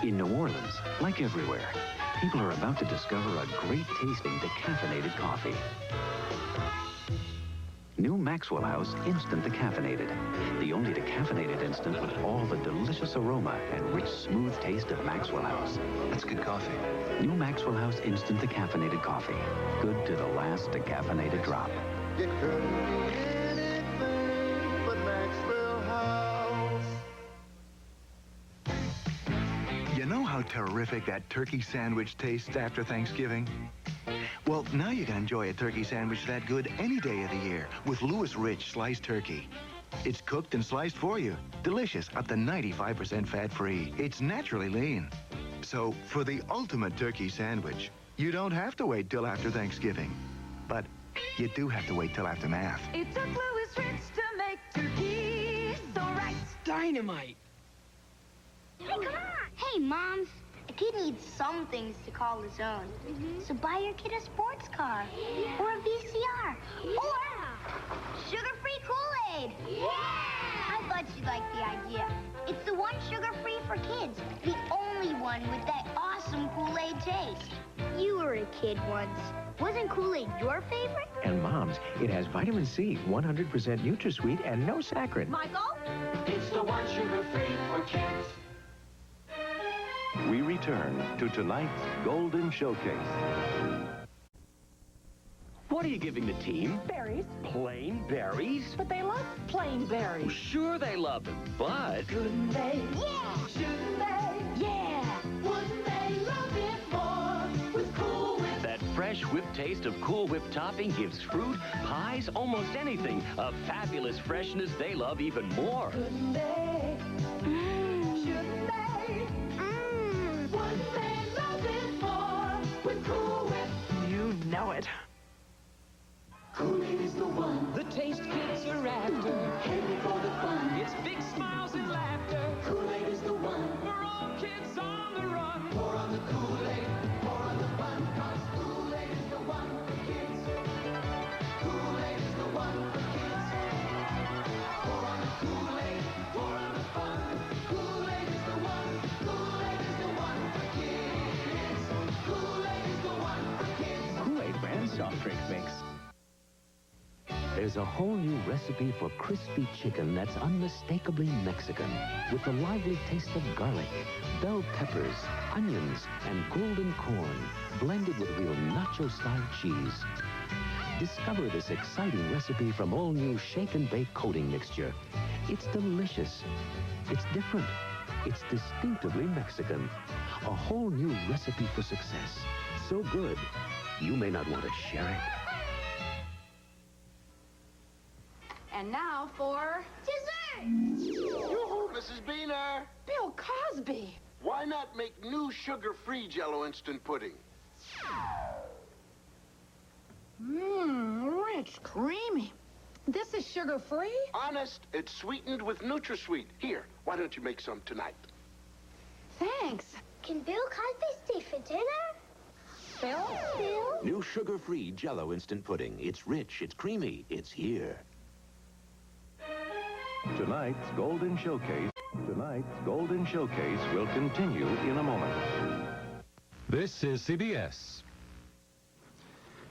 In New Orleans, like everywhere, people are about to discover a great-tasting decaffeinated coffee. New Maxwell House Instant Decaffeinated. The only decaffeinated instant with all the delicious aroma and rich, smooth taste of Maxwell House. That's good coffee. New Maxwell House Instant Decaffeinated Coffee. Good to the last decaffeinated drop. It couldn't be anything but Maxwell House. You know how terrific that turkey sandwich tastes after Thanksgiving? Well, now you can enjoy a turkey sandwich that good any day of the year with Lewis Rich sliced turkey. It's cooked and sliced for you. Delicious, up to 95% fat-free. It's naturally lean. So, for the ultimate turkey sandwich, you don't have to wait till after Thanksgiving. But you do have to wait till after math. It took Lewis Rich to make turkey so right. Dynamite! Hey, come on! Hey, Moms. A kid needs some things to call his own. So buy your kid a sports car. Or a VCR. Or sugar-free Kool-Aid. I thought you'd like the idea. It's the one sugar-free for kids. The only one with that awesome Kool-Aid taste. You were a kid once. Wasn't Kool-Aid your favorite? And Moms, it has vitamin C, 100% NutraSweet, and no saccharin. Michael? It's the one sugar-free for kids. We return to tonight's Golden Showcase. What are you giving the team? Berries. Plain berries? But they love plain berries. Well, sure they love them, but... Couldn't they? Yeah! Shouldn't they? Yeah! Wouldn't they love it more with Cool Whip? That fresh whip taste of Cool Whip topping gives fruit, pies, almost anything a fabulous freshness they love even more. Couldn't they? Shouldn't they? Wouldn't they love it more with Cool Whip? You know it. Kool-Aid is the one. The taste kids are after. Headed for the fun. It's big smiles and laughter. Kool-Aid is the one. For all kids on the run. Pour on the Kool-Aid. Pour on the fun. 'Cause Kool-Aid is the one for kids. Kool-Aid is the one for kids. Pour on the Kool-Aid. Pour on the fun. Kool-Aid is the one. Kool-Aid is the one for kids. Kool-Aid is the one for kids. Kool-Aid brand soft drink mix. There's a whole new recipe for crispy chicken that's unmistakably Mexican, with the lively taste of garlic, bell peppers, onions, and golden corn, blended with real nacho-style cheese. Discover this exciting recipe from all-new shake and bake coating mixture. It's delicious. It's different. It's distinctively Mexican. A whole new recipe for success. So good, you may not want to share it. And now for Dessert! Yoo-hoo, Mrs. Beaner. Bill Cosby. Why not make new sugar-free Jell-O instant pudding? Rich, creamy. This is sugar-free? Honest, it's sweetened with NutraSweet. Here, why don't you make some tonight? Thanks. Can Bill Cosby stay for dinner? Bill? New sugar-free Jell-O instant pudding. It's rich, it's creamy, it's here. Tonight's Golden Showcase will continue in a moment. This is CBS.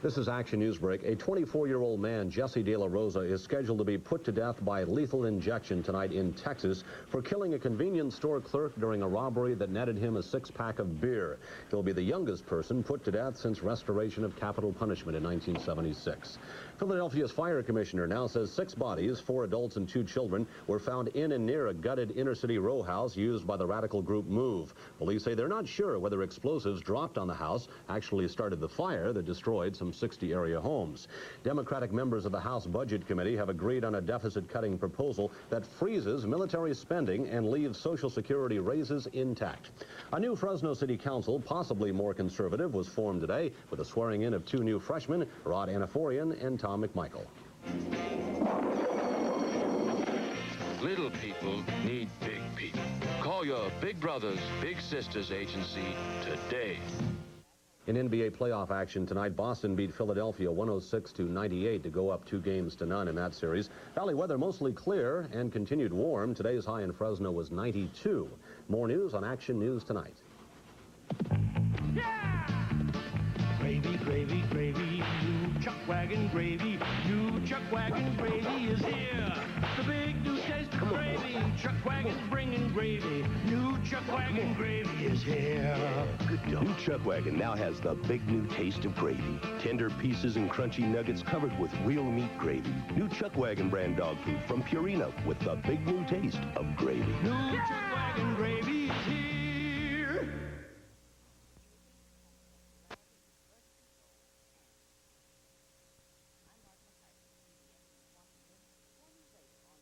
This is Action Newsbreak. A 24-year-old man, Jesse De La Rosa, is scheduled to be put to death by lethal injection tonight in Texas for killing a convenience store clerk during a robbery that netted him a 6-pack of beer. He'll be the youngest person put to death since restoration of capital punishment in 1976. Philadelphia's fire commissioner now says 6 bodies, 4 adults and 2 children, were found in and near a gutted inner-city row house used by the radical group MOVE. Police say they're not sure whether explosives dropped on the house actually started the fire that destroyed some 60 area homes. Democratic members of the House Budget Committee have agreed on a deficit-cutting proposal that freezes military spending and leaves Social Security raises intact. A new Fresno City Council, possibly more conservative, was formed today with the swearing in of 2 new freshmen, Rod Anaforian and Tom McMichael. Little people need big people. Call your Big Brothers, Big Sisters agency today. In NBA playoff action tonight, Boston beat Philadelphia 106-98 to go up 2-0 in that series. Valley weather mostly clear and continued warm. Today's high in Fresno was 92. More news on Action News Tonight. gravy, gravy, new chuck wagon gravy. New chuck wagon gravy is here. The big new taste of gravy. Chuck wagon's bringing gravy. New chuck wagon gravy is here. New Chuck Wagon now has the big new taste of gravy. Tender pieces and crunchy nuggets covered with real meat gravy. New Chuck Wagon brand dog food from Purina with the big new taste of gravy. New chuck wagon gravy is here.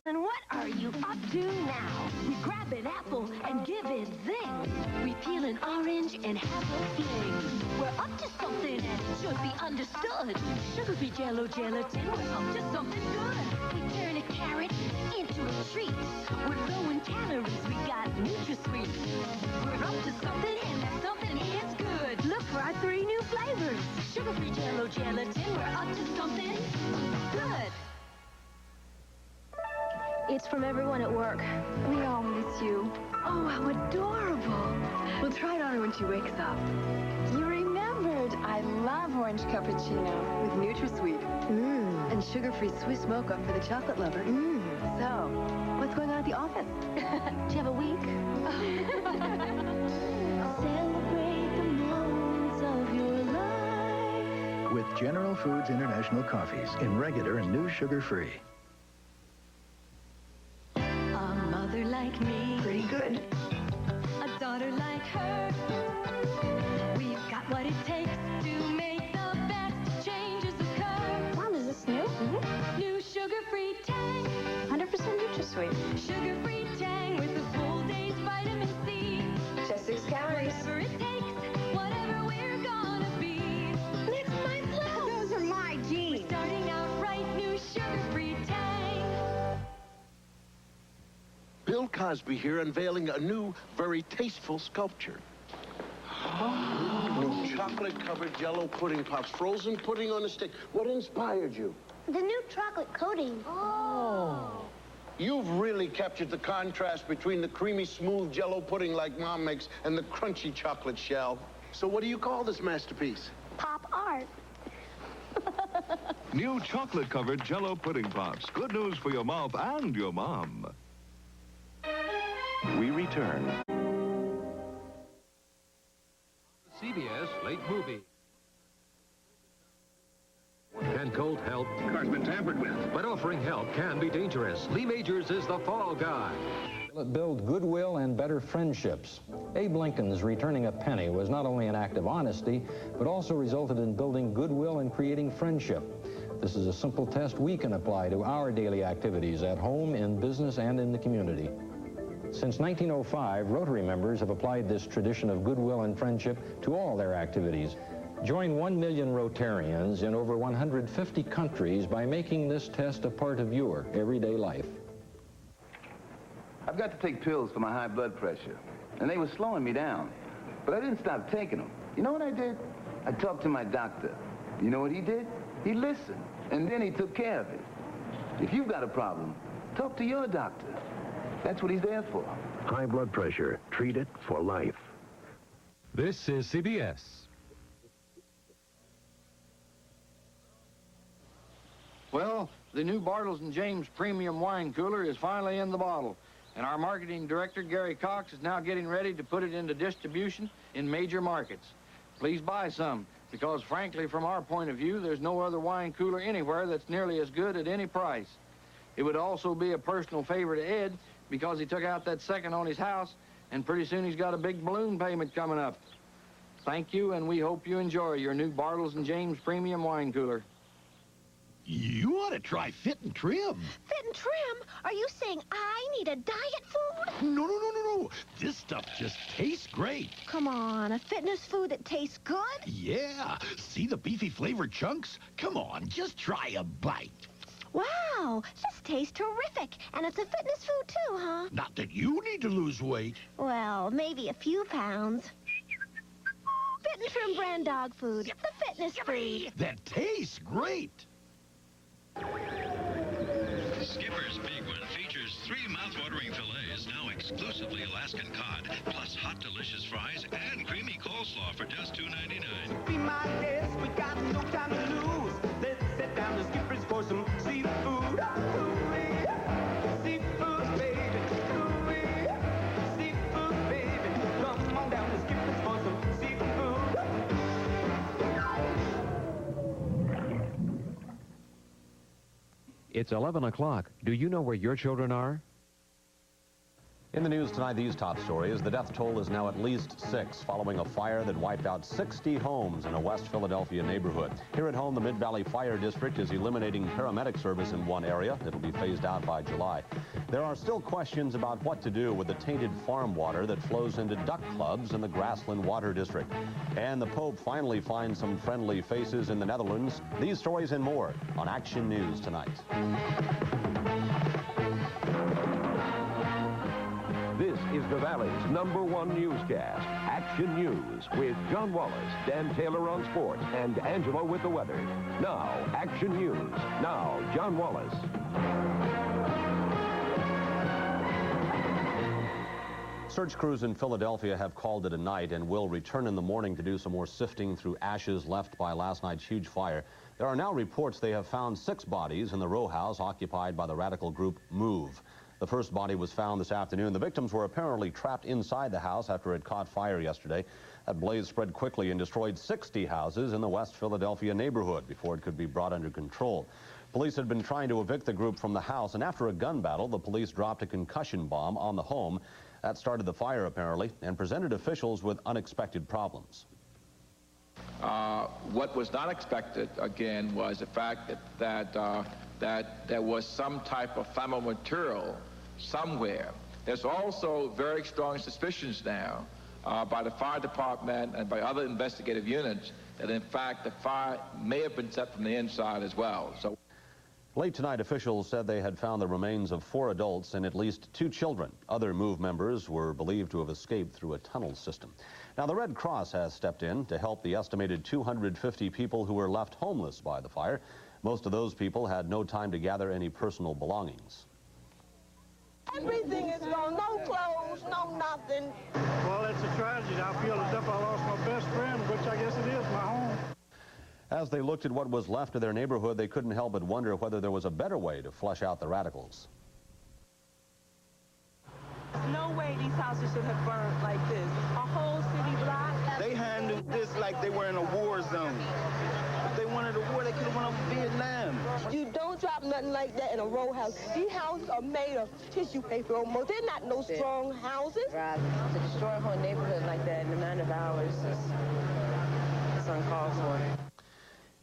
And what are you up to now? We grab an apple and give it zing. We peel an orange and have a fling. We're up to something and it should be understood. Sugar-free Jell-O gelatin, we're up to something good. We turn a carrot into a treat. We're low in calories, we got NutraSweet. We're up to something and that something is good. Look for our 3 new flavors. Sugar-free Jell-O gelatin, we're up to something good. It's from everyone at work. We all miss you. Oh, how adorable. We'll try it on her when she wakes up. You remembered. I love orange cappuccino with NutraSweet. And sugar-free Swiss mocha for the chocolate lover. So, what's going on at the office? Do you have a week? Celebrate the moments of your life. With General Foods International coffees in regular and new sugar-free. A mother like me. Pretty good. A daughter like her. We've got what it takes to make the best changes occur. Mom, is this new? New sugar-free Tang. 100% NutraSweet. Sugar-free Tang with a full day's vitamin C. Just 6 calories. Whatever it takes, whatever we're gonna be. Lick my clothes. Those are my jeans. We're starting out right, new sugar-free Tang. Bill Cosby here unveiling a new, very tasteful sculpture. New chocolate-covered Jell-O pudding pops, frozen pudding on a stick. What inspired you? The new chocolate coating. Oh. You've really captured the contrast between the creamy, smooth Jell-O pudding like Mom makes and the crunchy chocolate shell. So what do you call this masterpiece? Pop art. New chocolate-covered Jell-O pudding pops. Good news for your mouth and your mom. We return. CBS Late Movie. Can cold help? Car's been tampered with. But offering help can be dangerous. Lee Majors is the fall guy. Will it build goodwill and better friendships? Abe Lincoln's returning a penny was not only an act of honesty, but also resulted in building goodwill and creating friendship. This is a simple test we can apply to our daily activities at home, in business, and in the community. Since 1905, Rotary members have applied this tradition of goodwill and friendship to all their activities. Join 1 million Rotarians in over 150 countries by making this test a part of your everyday life. I've got to take pills for my high blood pressure, and they were slowing me down. But I didn't stop taking them. You know what I did? I talked to my doctor. You know what he did? He listened, and then he took care of it. If you've got a problem, talk to your doctor. That's what he's there for. High blood pressure. Treat it for life. This is CBS. Well, the new Bartles & James Premium Wine Cooler is finally in the bottle, and our marketing director, Gary Cox, is now getting ready to put it into distribution in major markets. Please buy some, because frankly, from our point of view, there's no other wine cooler anywhere that's nearly as good at any price. It would also be a personal favor to Ed, because he took out that second on his house, and pretty soon he's got a big balloon payment coming up. Thank you, and we hope you enjoy your new Bartles & James Premium Wine Cooler. You ought to try Fit and Trim. Fit and Trim? Are you saying I need a diet food? No. This stuff just tastes great. Come on, a fitness food that tastes good? Yeah. See the beefy flavored chunks? Come on, just try a bite. Wow, this tastes terrific. And it's a fitness food too, huh? Not that you need to lose weight. Well, maybe a few pounds. Fit and Trim brand dog food. The fitness food. That tastes great. Skipper's Big One features 3 mouth-watering fillets, now exclusively Alaskan cod, plus hot delicious fries and creamy coleslaw for just $2.99. Be my guest, got no time to lose. Let's sit down to Skipper's for some seafood. Ooh-wee. Seafood, baby. Ooh-wee. Seafood, baby. Come on down to Skipper's for some seafood. It's 11 o'clock. Do you know where your children are? In the news tonight, these top stories. The death toll is now at least 6 following a fire that wiped out 60 homes in a West Philadelphia neighborhood. Here at home, the Mid-Valley Fire District is eliminating paramedic service in one area. It'll be phased out by July. There are still questions about what to do with the tainted farm water that flows into duck clubs in the Grassland Water District. And the Pope finally finds some friendly faces in the Netherlands. These stories and more on Action News tonight. This is the Valley's #1 newscast, Action News, with John Wallace, Dan Taylor on sports, and Angelo with the weather. Now, Action News. Now, John Wallace. Search crews in Philadelphia have called it a night and will return in the morning to do some more sifting through ashes left by last night's huge fire. There are now reports they have found 6 bodies in the row house occupied by the radical group MOVE. The first body was found this afternoon. The victims were apparently trapped inside the house after it caught fire yesterday. That blaze spread quickly and destroyed 60 houses in the West Philadelphia neighborhood before it could be brought under control. Police had been trying to evict the group from the house, and after a gun battle, the police dropped a concussion bomb on the home. That started the fire, apparently, and presented officials with unexpected problems. What was not expected, again, was the fact that there was some type of flammable material somewhere. There's also very strong suspicions now by the fire department and by other investigative units that, in fact, the fire may have been set from the inside as well. So, late tonight, officials said they had found the remains of 4 adults and at least 2 children. Other MOVE members were believed to have escaped through a tunnel system. Now, the Red Cross has stepped in to help the estimated 250 people who were left homeless by the fire. Most of those people had no time to gather any personal belongings. Everything is gone. No clothes, no nothing. Well, it's a tragedy. I feel as if I lost my best friend, which I guess it is, my home. As they looked at what was left of their neighborhood, they couldn't help but wonder whether there was a better way to flush out the radicals. No way these houses should have burned like this. A whole city block. They handled this like they were in a war zone. If they wanted a war, they could have went over Vietnam. You don't drop nothing like that in a row house. These houses are made of tissue paper almost. They're not no strong houses. Right. To destroy a whole neighborhood like that in a matter of hours is uncalled for.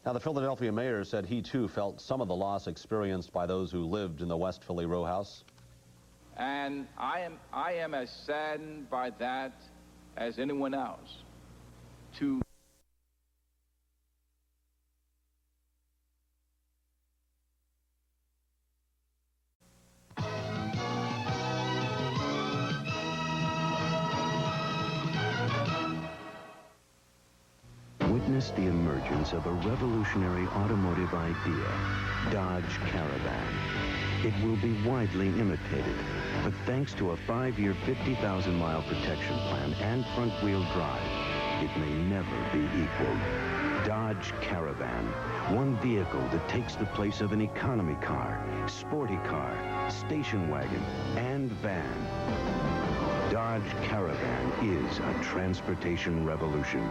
Now, the Philadelphia mayor said he, too, felt some of the loss experienced by those who lived in the West Philly row house. and I am as saddened by that as anyone else. To Witness the emergence of a revolutionary automotive idea, Dodge Caravan. It will be widely imitated, but thanks to a 5-year, 50,000-mile protection plan and front-wheel drive, it may never be equaled. Dodge Caravan, one vehicle that takes the place of an economy car, sporty car, station wagon, and van. Dodge Caravan is a transportation revolution.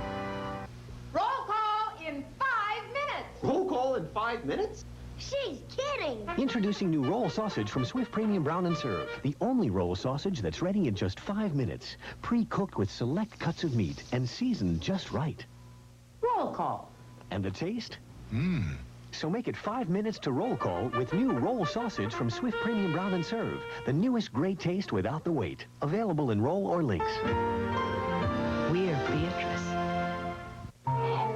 Roll call in 5 minutes. Roll call in 5 minutes? She's kidding. Introducing new roll sausage from Swift Premium Brown and Serve. The only roll sausage that's ready in just 5 minutes. Pre-cooked with select cuts of meat and seasoned just right. Roll call. And the taste? Mmm. So make it 5 minutes to roll call with new roll sausage from Swift Premium Brown and Serve. The newest great taste without the wait. Available in roll or links. We're Beatrice.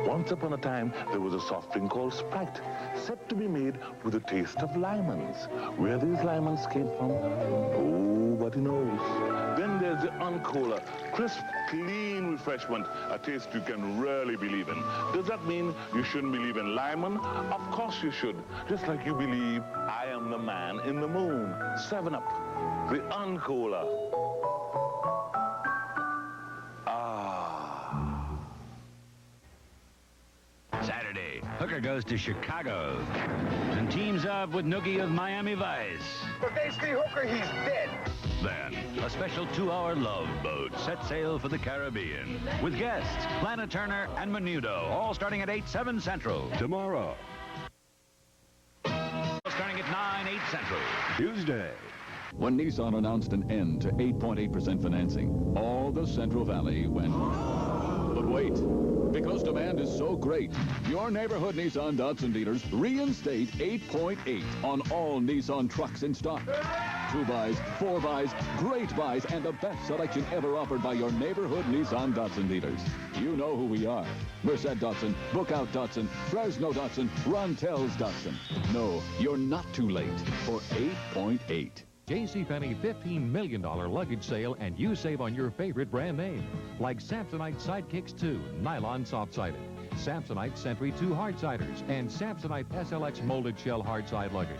Once upon a time, there was a soft drink called Sprite, said to be made with a taste of lemons. Where these lemons came from, nobody knows. Then there's the Uncola, crisp, clean refreshment, a taste you can really believe in. Does that mean you shouldn't believe in lemon? Of course you should, just like you believe I am the man in the moon. 7-Up, the Uncola. Saturday Hooker goes to Chicago and teams up with Nookie of Miami Vice. If they see Hooker, he's dead. Then, a special 2-hour love boat set sail for the Caribbean with guests Lana Turner and Menudo, all starting at 8/7 Central. Tomorrow. Starting at 9/8 Central. Tuesday. When Nissan announced an end to 8.8% financing, all the Central Valley went. But wait, because demand is so great, your neighborhood Nissan Datsun dealers reinstate 8.8 on all Nissan trucks in stock. 2 buys, 4 buys, great buys, and the best selection ever offered by your neighborhood Nissan Datsun dealers. You know who we are. Merced Datsun, Bookout Datsun, Fresno Datsun, Rontel's Datsun. No, you're not too late for 8.8. JCPenney $15 million luggage sale, and you save on your favorite brand name. Like Samsonite Sidekicks 2, nylon soft-sided. Samsonite Sentry 2 hard-siders, and Samsonite SLX molded shell hard-side luggage.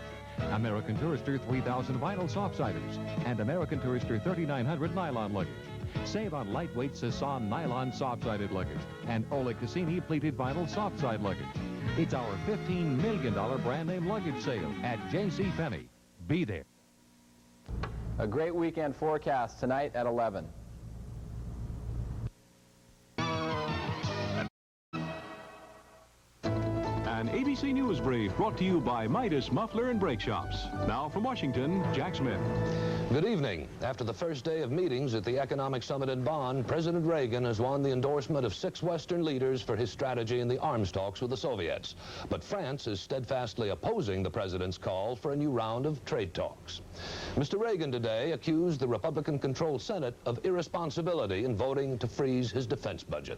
American Tourister 3000 vinyl soft-siders, and American Tourister 3900 nylon luggage. Save on lightweight Sasson nylon soft-sided luggage and Ola Cassini pleated vinyl soft-side luggage. It's our $15 million brand name luggage sale at JCPenney. Be there. A great weekend forecast tonight at 11. An ABC News Brief brought to you by Midas Muffler and Brake Shops. Now from Washington, Jack Smith. Good evening. After the first day of meetings at the Economic Summit in Bonn, President Reagan has won the endorsement of 6 Western leaders for his strategy in the arms talks with the Soviets. But France is steadfastly opposing the president's call for a new round of trade talks. Mr. Reagan today accused the Republican-controlled Senate of irresponsibility in voting to freeze his defense budget.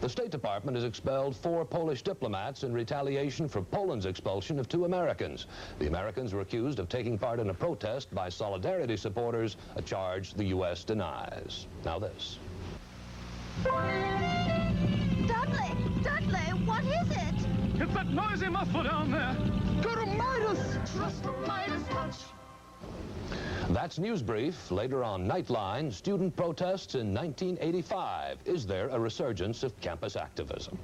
The State Department has expelled 4 Polish diplomats in retaliation for Poland's expulsion of 2 Americans. The Americans were accused of taking part in a protest by Solidarity supporters, a charge the U.S. denies. Now this. Dudley, what is it? It's that noisy muffler down there. Go to Midas! Trust the Midas touch. That's News Brief. Later on Nightline, student protests in 1985. Is there a resurgence of campus activism?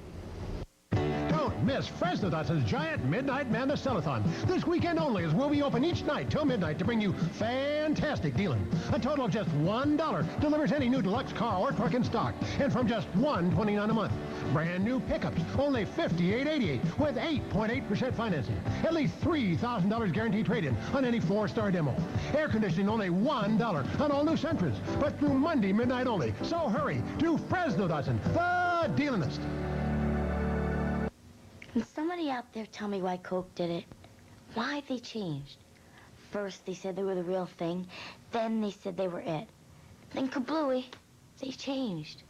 Don't miss Fresno Datson's giant Midnight Madness Telethon. This weekend only, as we'll be open each night till midnight to bring you fantastic dealing. A total of just $1 delivers any new deluxe car or truck in stock, and from just $129 a month. Brand new pickups, only $58.88 with 8.8% financing. At least $3,000 guaranteed trade-in on any 4-star demo. Air conditioning only $1 on all new Sentras, but through Monday midnight only. So hurry to Fresno Datsun, the dealingest. Can somebody out there tell me why Coke did it? Why they changed? First, they said they were the real thing. Then they said they were it. Then kablooey, they changed.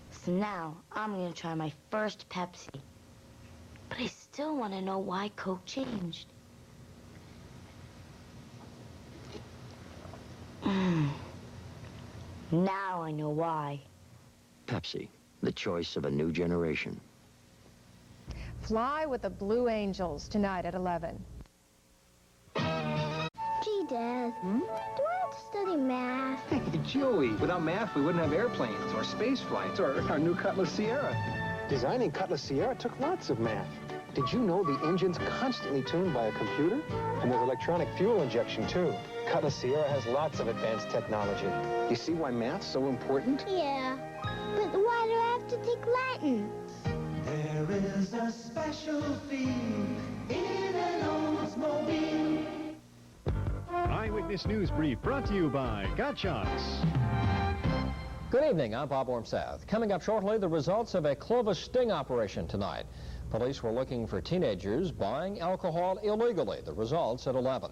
So now, I'm going to try my first Pepsi. But I still want to know why Coke changed. Now I know why. Pepsi, the choice of a new generation. Fly with the Blue Angels tonight at 11. Gee, Dad, do I have to study math? Hey, Joey, without math, we wouldn't have airplanes or space flights or our new Cutlass Sierra. Designing Cutlass Sierra took lots of math. Did you know the engine's constantly tuned by a computer? And there's electronic fuel injection, too. Cutlass Sierra has lots of advanced technology. You see why math's so important? Yeah, but why do I have to take Latin? There is a special theme in an Oldsmobile. Eyewitness News Brief brought to you by Gottschalk's. Good evening, I'm Bob Ormsouth. Coming up shortly, the results of a Clovis sting operation tonight. Police were looking for teenagers buying alcohol illegally. The results at 11.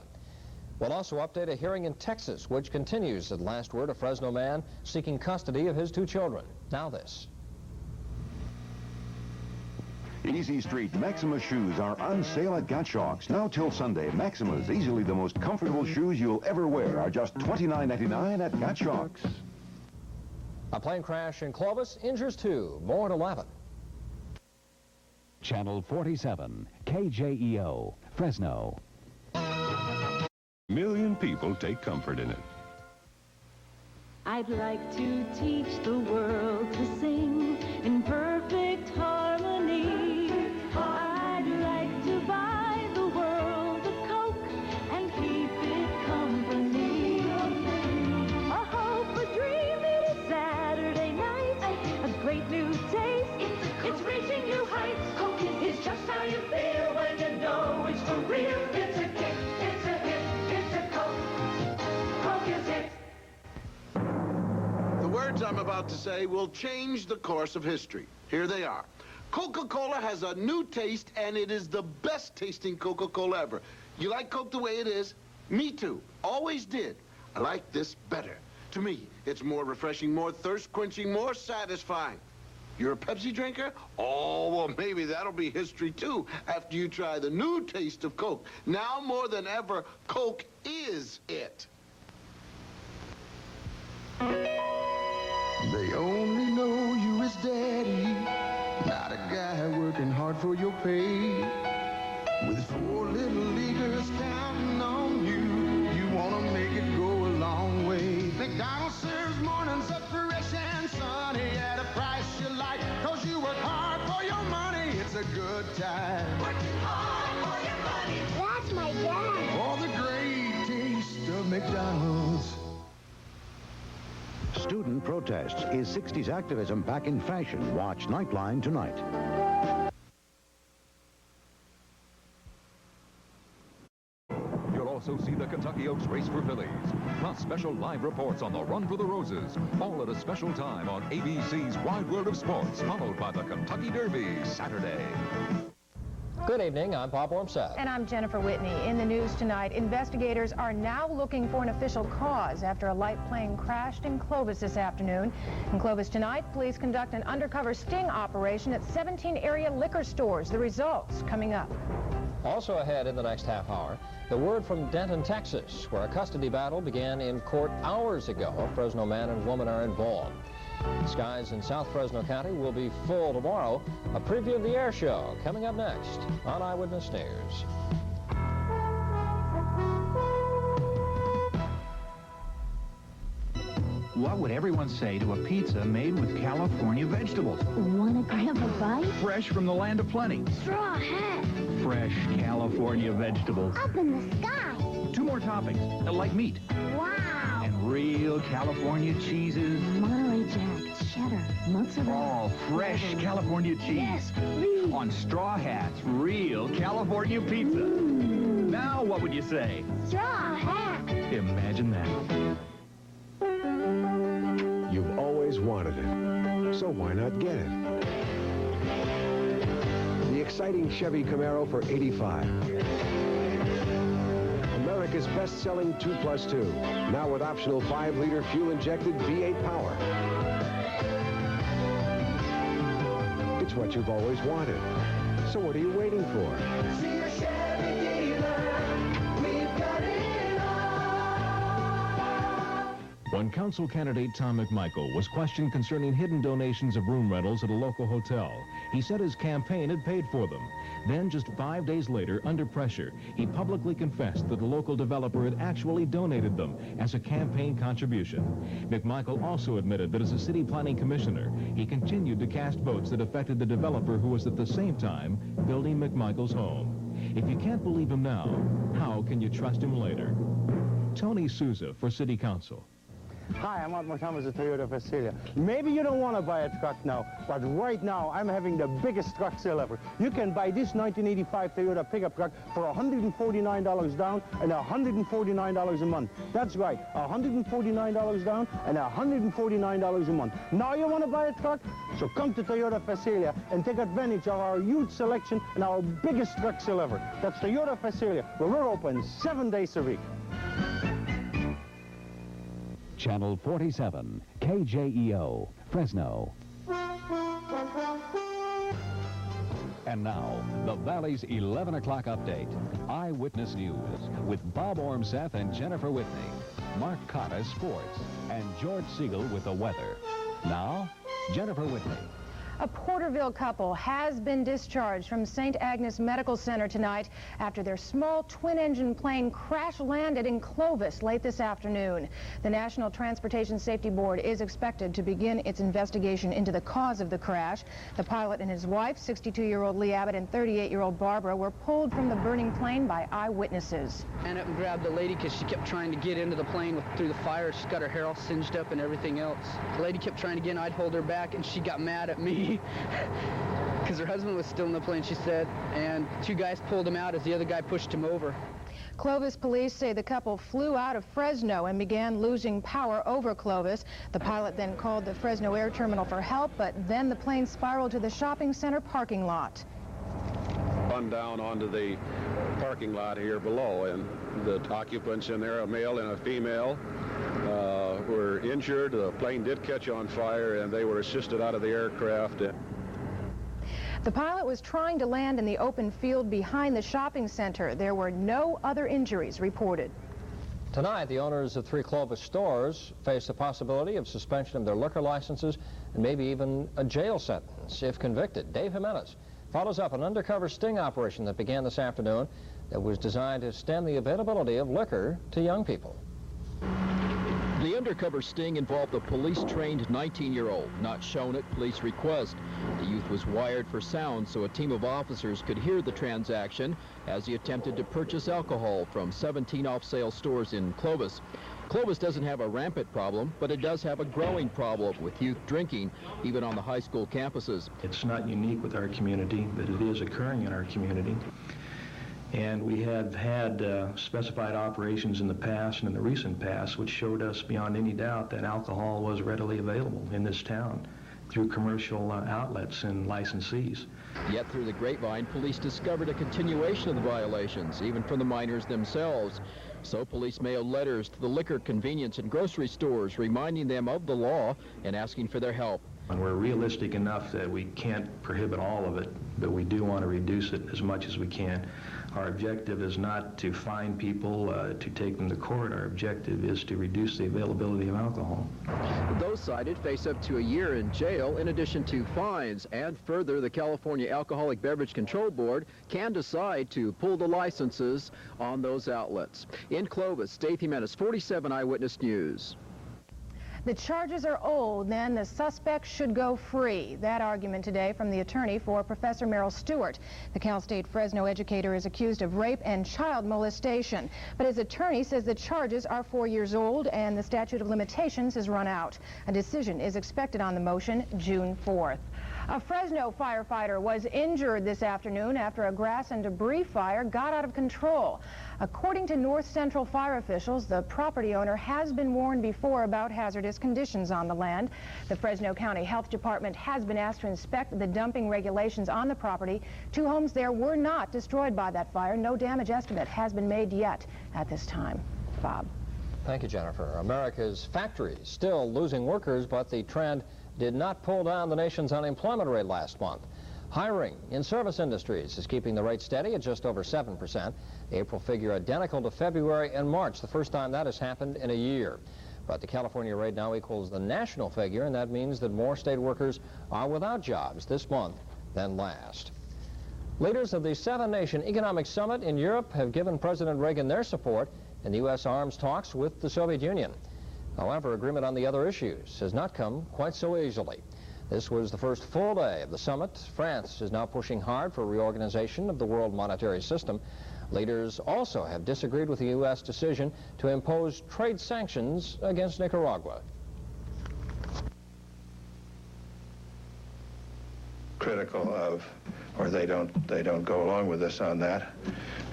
We'll also update a hearing in Texas, which continues. At last word, a Fresno man seeking custody of his 2 children. Now this. Easy Street Maxima shoes are on sale at Gottschalk's. Now till Sunday, Maxima's, easily the most comfortable shoes you'll ever wear, are just $29.99 at Gottschalk's. A plane crash in Clovis injures 2. More at 11. Channel 47, KJEO, Fresno. Million people take comfort in it. I'd like to teach the world to sing in perfect harmony. I'd I'm about to say will change the course of history. Here they are. Coca-Cola has a new taste, and it is the best tasting Coca-Cola ever. You like Coke the way it is? Me too. Always did. I like this better. To me, it's more refreshing, more thirst-quenching, more satisfying. You're a Pepsi drinker? Oh, well, maybe that'll be history, too, after you try the new taste of Coke. Now more than ever, Coke is it. They only know you as daddy, not a guy working hard for your pay. With 4 little leaguers counting on you, you want to make it go a long way. McDonald's serves mornings up fresh and sunny at a price you like, 'cause you work hard for your money. It's a good time. Working hard for your money. That's my dad. For the great taste of McDonald's. Student protests. Is 60s activism back in fashion? Watch Nightline tonight. You'll also see the Kentucky Oaks race for fillies, plus special live reports on the Run for the Roses, all at a special time on ABC's Wide World of Sports, followed by the Kentucky Derby Saturday. Good evening, I'm Bob Ormseth. And I'm Jennifer Whitney. In the news tonight, investigators are now looking for an official cause after a light plane crashed in Clovis this afternoon. In Clovis tonight, police conduct an undercover sting operation at 17 area liquor stores. The results coming up. Also ahead in the next half hour, the word from Denton, Texas, where a custody battle began in court hours ago. A Fresno man and woman are involved. Skies in South Fresno County will be full tomorrow. A preview of the air show coming up next on Eyewitness News. What would everyone say to a pizza made with California vegetables? Wanna grab a bite? Fresh from the land of plenty. Straw hat. Fresh California vegetables. Up in the sky. 2 more toppings, like meat. Wow. And real California cheeses. Monterey Jack, cheddar, mozzarella. All fresh California cheese. Yes, please. On straw hats, real California pizza. Now what would you say? Straw hat. Imagine that. You've always wanted it, so why not get it? The exciting Chevy Camaro for $85. America's best-selling 2+2, now with optional 5-liter fuel-injected V8 power. It's what you've always wanted. So what are you waiting for? See a Chevy dealer, we've got it all. When council candidate Tom McMichael was questioned concerning hidden donations of room rentals at a local hotel, he said his campaign had paid for them. Then, just 5 days later, under pressure, he publicly confessed that the local developer had actually donated them as a campaign contribution. McMichael also admitted that as a city planning commissioner, he continued to cast votes that affected the developer who was at the same time building McMichael's home. If you can't believe him now, how can you trust him later? Tony Souza for City Council. Hi, I'm Art Thomas at Toyota Visalia. Maybe you don't want to buy a truck now, but right now I'm having the biggest truck sale ever. You can buy this 1985 Toyota pickup truck for $149 down and $149 a month. That's right, $149 down and $149 a month. Now you want to buy a truck? So come to Toyota Visalia and take advantage of our huge selection and our biggest truck sale ever. That's Toyota Visalia, where we're open 7 days a week. Channel 47, KJEO, Fresno. And now, the Valley's 11 o'clock update. Eyewitness News with Bob Ormseth and Jennifer Whitney. Mark Cotta, sports, and George Siegel with the weather. Now, Jennifer Whitney. A Porterville couple has been discharged from St. Agnes Medical Center tonight after their small twin-engine plane crash-landed in Clovis late this afternoon. The National Transportation Safety Board is expected to begin its investigation into the cause of the crash. The pilot and his wife, 62-year-old Lee Abbott and 38-year-old Barbara, were pulled from the burning plane by eyewitnesses. I ran up and grabbed the lady because she kept trying to get into the plane through the fire. She's got her hair all singed up and everything else. The lady kept trying to get in. I'd hold her back, and she got mad at me. Because her husband was still in the plane, she said, and 2 guys pulled him out as the other guy pushed him over. Clovis police say the couple flew out of Fresno and began losing power over Clovis. The pilot then called the Fresno air terminal for help, but then the plane spiraled to the shopping center parking lot. Run down onto the parking lot here below, and the occupants in there, a male and a female, were injured. The plane did catch on fire, and they were assisted out of the aircraft. The pilot was trying to land in the open field behind the shopping center. There were no other injuries reported. Tonight, the owners of 3 Clovis stores face the possibility of suspension of their liquor licenses and maybe even a jail sentence if convicted. Dave Jimenez follows up an undercover sting operation that began this afternoon that was designed to stem the availability of liquor to young people. The undercover sting involved a police-trained 19-year-old, not shown at police request. The youth was wired for sound so a team of officers could hear the transaction as he attempted to purchase alcohol from 17 off-sale stores in Clovis. Clovis doesn't have a rampant problem, but it does have a growing problem with youth drinking, even on the high school campuses. It's not unique with our community, but it is occurring in our community. And we have had specified operations in the past and in the recent past which showed us beyond any doubt that alcohol was readily available in this town through commercial outlets and licensees. Yet through the grapevine, police discovered a continuation of the violations, even from the minors themselves. So police mailed letters to the liquor, convenience, and grocery stores reminding them of the law and asking for their help. And we're realistic enough that we can't prohibit all of it, but we do want to reduce it as much as we can. Our objective is not to fine people, to take them to court. Our objective is to reduce the availability of alcohol. Those cited face up to a year in jail in addition to fines. And further, the California Alcoholic Beverage Control Board can decide to pull the licenses on those outlets. In Clovis, Dave Jimenez, 47 Eyewitness News. The charges are old, then the suspect should go free. That argument today from the attorney for Professor Merrill Stewart. The Cal State Fresno educator is accused of rape and child molestation. But his attorney says the charges are 4 years old and the statute of limitations has run out. A decision is expected on the motion June 4th. A Fresno firefighter was injured this afternoon after a grass and debris fire got out of control. According to North Central fire officials, the property owner has been warned before about hazardous conditions on the land. The Fresno County Health Department has been asked to inspect the dumping regulations on the property. 2 homes there were not destroyed by that fire. No damage estimate has been made yet at this time. Bob. Thank you, Jennifer. America's factories still losing workers, but the trend did not pull down the nation's unemployment rate last month. Hiring in service industries is keeping the rate steady at just over 7%. The April figure identical to February and March, the first time that has happened in a year. But the California rate now equals the national figure, and that means that more state workers are without jobs this month than last. Leaders of the 7-nation economic summit in Europe have given President Reagan their support in the U.S. arms talks with the Soviet Union. However, agreement on the other issues has not come quite so easily. This was the first full day of the summit. France is now pushing hard for reorganization of the world monetary system. Leaders also have disagreed with the U.S. decision to impose trade sanctions against Nicaragua. Critical of, or they don't go along with us on that.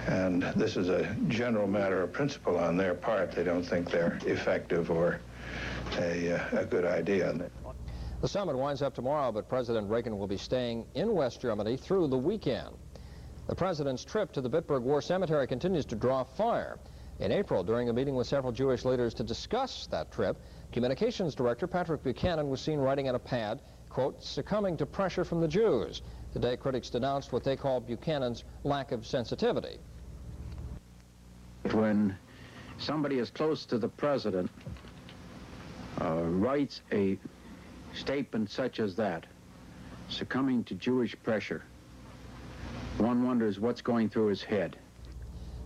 And this is a general matter of principle on their part. They don't think they're effective or a good idea. The summit winds up tomorrow, but President Reagan will be staying in West Germany through the weekend. The president's trip to the Bitburg War Cemetery continues to draw fire. In April, during a meeting with several Jewish leaders to discuss that trip, Communications Director Patrick Buchanan was seen writing on a pad, quote, succumbing to pressure from the Jews. Today, critics denounced what they call Buchanan's lack of sensitivity. When somebody as close to the president writes a statement such as that, succumbing to Jewish pressure, one wonders what's going through his head.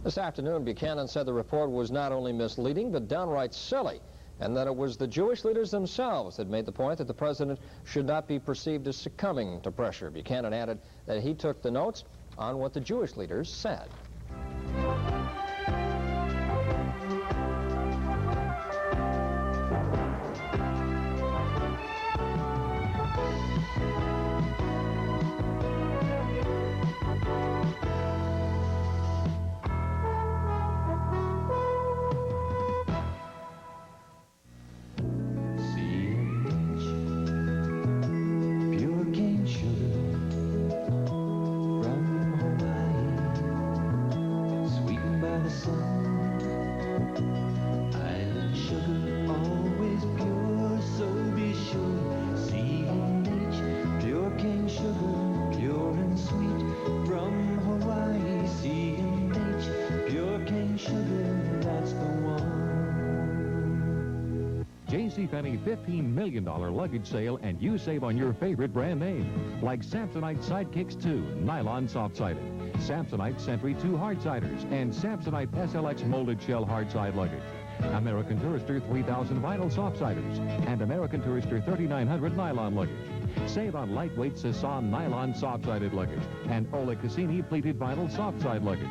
This afternoon, Buchanan said the report was not only misleading, but downright silly, and that it was the Jewish leaders themselves that made the point that the president should not be perceived as succumbing to pressure. Buchanan added that he took the notes on what the Jewish leaders said. JCPenney $15 million luggage sale, and you save on your favorite brand name, like Samsonite Sidekicks 2 nylon soft-sided, Samsonite Sentry 2 hard-siders, and Samsonite SLX molded shell hard-side luggage, American Tourister 3000 vinyl soft-siders, and American Tourister 3900 nylon luggage. Save on lightweight Sasson nylon soft-sided luggage and Ola Cassini pleated vinyl soft-side luggage.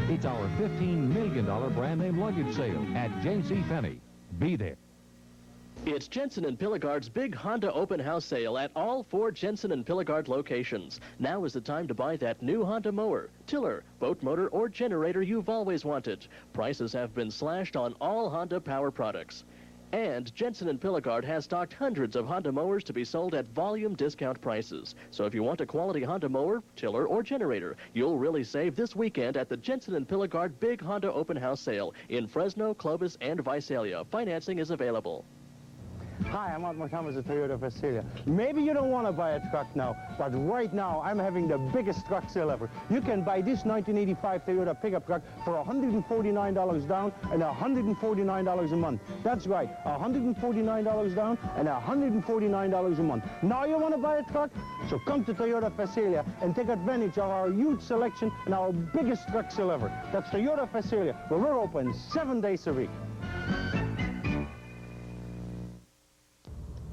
It's our $15 million brand name luggage sale at JCPenney. Be there. It's Jensen & Pillegard's big Honda open house sale at all 4 Jensen & Pillegard locations. Now is the time to buy that new Honda mower, tiller, boat motor, or generator you've always wanted. Prices have been slashed on all Honda power products. And Jensen & Pillegard has stocked hundreds of Honda mowers to be sold at volume discount prices. So if you want a quality Honda mower, tiller, or generator, you'll really save this weekend at the Jensen & Pillegard Big Honda Open House Sale in Fresno, Clovis, and Visalia. Financing is available. Hi, I'm Mark Thomas at Toyota Visalia. Maybe you don't want to buy a truck now, but right now I'm having the biggest truck sale ever. You can buy this 1985 Toyota pickup truck for $149 down and $149 a month. That's right, $149 down and $149 a month. Now you want to buy a truck? So come to Toyota Visalia and take advantage of our huge selection and our biggest truck sale ever. That's Toyota Visalia, where we're open 7 days a week.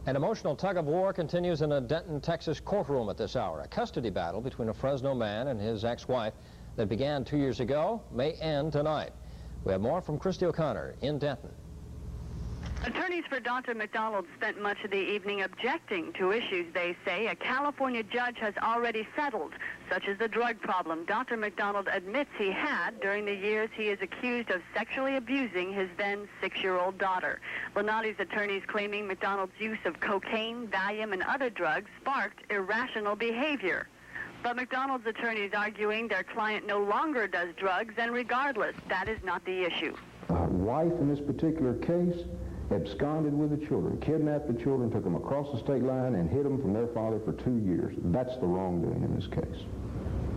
An emotional tug-of-war continues in a Denton, Texas courtroom at this hour. A custody battle between a Fresno man and his ex-wife that began 2 years ago may end tonight. We have more from Christy O'Connor in Denton. Attorneys for Dr. McDonald spent much of the evening objecting to issues they say a California judge has already settled, such as the drug problem Dr. McDonald admits he had during the years he is accused of sexually abusing his then 6-year-old daughter. Lonati's attorneys claiming McDonald's use of cocaine, Valium, and other drugs sparked irrational behavior. But McDonald's attorneys arguing their client no longer does drugs, and regardless, that is not the issue. Wife in this particular case absconded with the children, kidnapped the children, took them across the state line, and hid them from their father for 2 years. That's the wrongdoing in this case.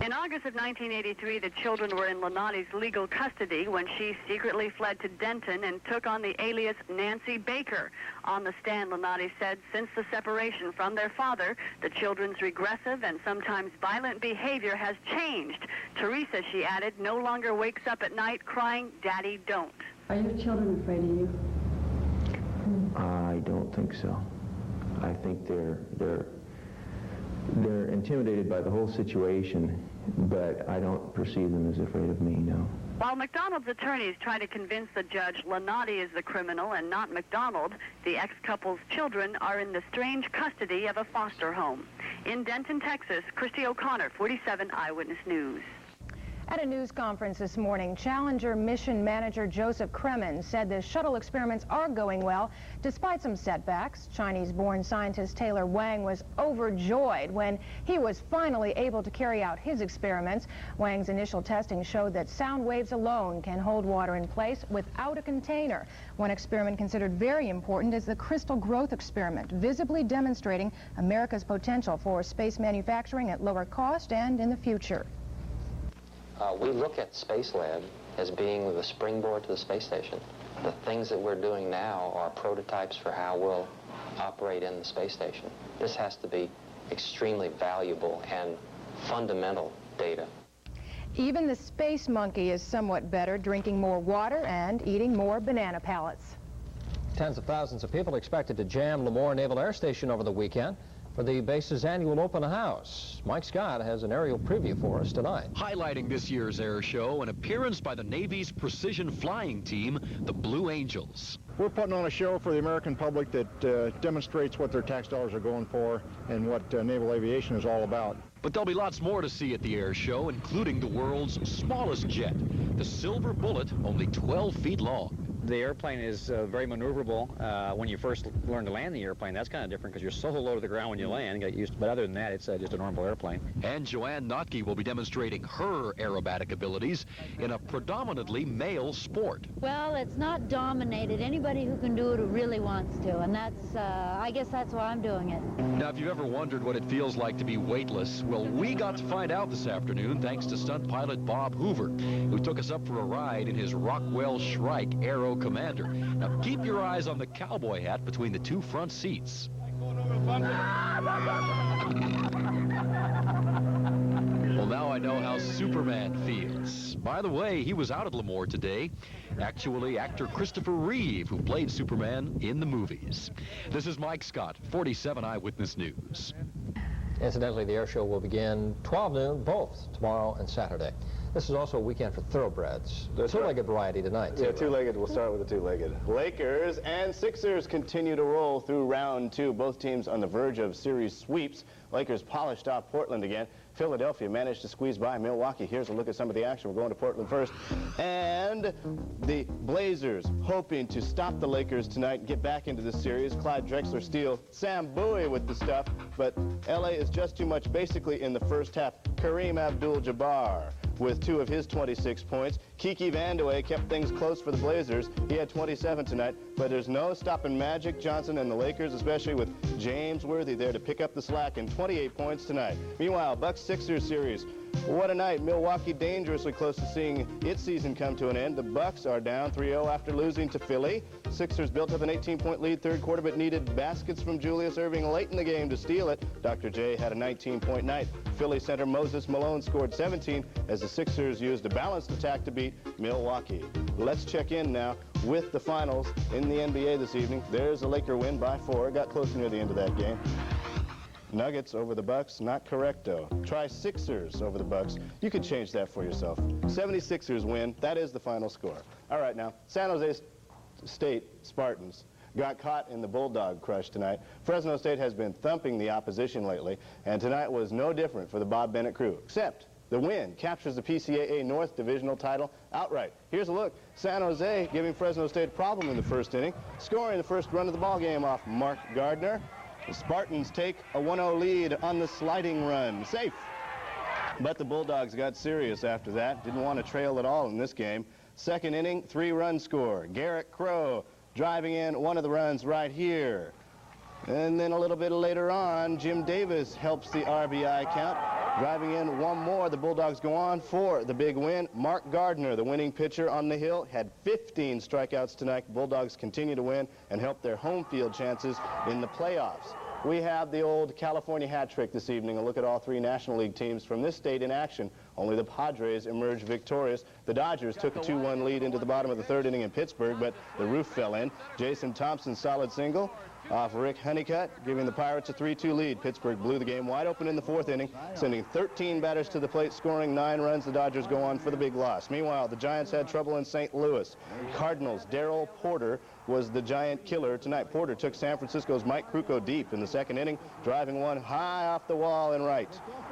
In August of 1983, the children were in Lonati's legal custody when she secretly fled to Denton and took on the alias Nancy Baker. On the stand, Lonati said since the separation from their father, the children's regressive and sometimes violent behavior has changed. Teresa, she added, no longer wakes up at night crying, "Daddy, don't." Are your children afraid of you? I don't think so. I think they're intimidated by the whole situation, but I don't perceive them as afraid of me, no. While McDonald's attorneys try to convince the judge Lonati is the criminal and not McDonald, the ex-couple's children are in the strange custody of a foster home. In Denton, Texas, Christy O'Connor, 47 Eyewitness News. At a news conference this morning, Challenger mission manager Joseph Kremen said the shuttle experiments are going well despite some setbacks. Chinese-born scientist Taylor Wang was overjoyed when he was finally able to carry out his experiments. Wang's initial testing showed that sound waves alone can hold water in place without a container. One experiment considered very important is the crystal growth experiment, visibly demonstrating America's potential for space manufacturing at lower cost and in the future. We look at Space Lab as being the springboard to the space station. The things that we're doing now are prototypes for how we'll operate in the space station. This has to be extremely valuable and fundamental data. Even the space monkey is somewhat better, drinking more water and eating more banana pellets. Tens of thousands of people expected to jam Lemoore Naval Air Station over the weekend for the base's annual open house. Mike Scott has an aerial preview for us tonight. Highlighting this year's air show, an appearance by the Navy's precision flying team, the Blue Angels. We're putting on a show for the American public that demonstrates what their tax dollars are going for and what naval aviation is all about. But there'll be lots more to see at the air show, including the world's smallest jet, the Silver Bullet, only 12 feet long. The airplane is very maneuverable. When you first learn to land the airplane, that's kind of different because you're so low to the ground when you land. Get used to, but other than that, it's just a normal airplane. And Joanne Notke will be demonstrating her aerobatic abilities in a predominantly male sport. Well, it's not dominated. Anybody who can do it who really wants to, and that's, I guess that's why I'm doing it. Now, if you've ever wondered what it feels like to be weightless, well, we got to find out this afternoon thanks to stunt pilot Bob Hoover, who took us up for a ride in his Rockwell Shrike Aero row commander. Now keep your eyes on the cowboy hat between the two front seats. Well, now I know how Superman feels. By the way, he was out at Lemoore today. Actually, actor Christopher Reeve, who played Superman in the movies. This is Mike Scott, 47 Eyewitness News. Incidentally, the air show will begin 12 noon both tomorrow and Saturday. This is also a weekend for thoroughbreds. The two-legged variety tonight, too. Yeah, two-legged. We'll start with the two-legged. Lakers and Sixers continue to roll through round two. Both teams on the verge of series sweeps. Lakers polished off Portland again. Philadelphia managed to squeeze by Milwaukee. Here's a look at some of the action. We're going to Portland first. And the Blazers hoping to stop the Lakers tonight and get back into the series. Clyde Drexler steals Sam Bowie with the stuff, but LA is just too much basically in the first half. Kareem Abdul-Jabbar with 2 of his 26 points. Kiki Vandeweghe kept things close for the Blazers. He had 27 tonight, but there's no stopping Magic Johnson and the Lakers, especially with James Worthy there to pick up the slack, and 28 points tonight. Meanwhile, Bucks-Sixers series. What a night. Milwaukee dangerously close to seeing its season come to an end. The Bucks are down 3-0 after losing to Philly. Sixers built up an 18-point lead third quarter, but needed baskets from Julius Erving late in the game to steal it. Dr. J had a 19-point night. Philly center Moses Malone scored 17 as the Sixers used a balanced attack to beat Milwaukee. Let's check in now with the finals in the NBA this evening. There's a Laker win by 4. Got close near the end of that game. Nuggets over the Bucks, not correct though. Try Sixers over the Bucks. You could change that for yourself. 76ers win. That is the final score. All right now, San Jose State Spartans got caught in the Bulldog crush tonight. Fresno State has been thumping the opposition lately, and tonight was no different for the Bob Bennett crew, except the win captures the PCAA North Divisional title outright. Here's a look. San Jose giving Fresno State a problem in the first inning, scoring the first run of the ball game off Mark Gardner. The Spartans take a 1-0 lead on the sliding run. Safe. But the Bulldogs got serious after that. Didn't want to trail at all in this game. Second inning, 3-run score. Garrett Crow driving in one of the runs right here. And then a little bit later on, Jim Davis helps the RBI count. Driving in one more, the Bulldogs go on for the big win. Mark Gardner, the winning pitcher on the hill, had 15 strikeouts tonight. Bulldogs continue to win and help their home field chances in the playoffs. We have the old California hat trick this evening. A look at all 3 National League teams from this state in action. Only the Padres emerged victorious. The Dodgers took a 2-1 lead into the bottom of the third inning in Pittsburgh, but the roof fell in. Jason Thompson's solid single off Rick Honeycutt, giving the Pirates a 3-2 lead. Pittsburgh blew the game wide open in the fourth inning, sending 13 batters to the plate, scoring 9 runs. The Dodgers go on for the big loss. Meanwhile, the Giants had trouble in St. Louis. Cardinals' Darryl Porter was the Giant killer tonight. Porter took San Francisco's Mike Krukow deep in the second inning, driving one high off the wall and right.